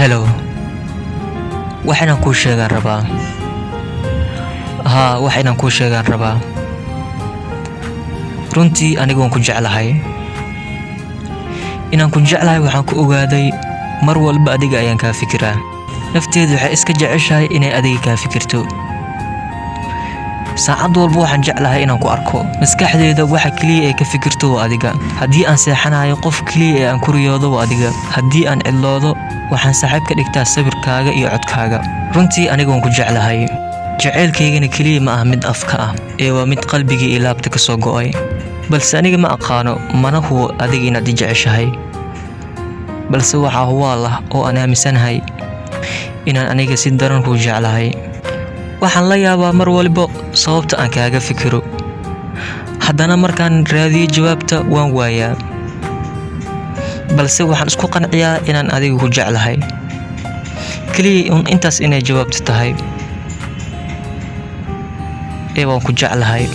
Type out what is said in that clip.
Hello, waxaan kuu sheegan rabaa. waxaan kuu sheegan rabaa. Runtii anigu waan ku jeclahay. Inaan ku jeclahay waxaan ku ogaaday mar walba adiga ayaan ka fikiraa. Nafteedu waxay iska jeceshahay inay adiga ka fikirto. saacad walba waxaan jeclahay inaan ku arko. Maskaxdeeda waxa kaliya ay ka fikirto waa adiga. Haddii aan seexanayo qof kaliya ee aan ku riyoodo waa adiga. Haddii aan cidloodo waxaan saaxiib ka dhigtaa sawirkaaga iyo codkaaga. Runtii anigu waan ku jeclahay. Jaceylkaygana kaliya ma aha mid afka ah ee waa mid qalbiga iyo laabta ka soo go'ay. balse aniga ma aqaano mana hubo adiga inaad i jeceshahay. balse waxa huwa Allah oo aan aaminsanahay inaan aniga si daran ku jeclahay. waxaan la yaabaa mar walba sababta aan kaaga fikiro. haddana markaan raadiyo jawaabta waan waayaa. balse waxaan isku qanciyaa inaan adiga ku jeclahay. kaliya intaas inay jawaabtu tahay. waan ku jeclahay.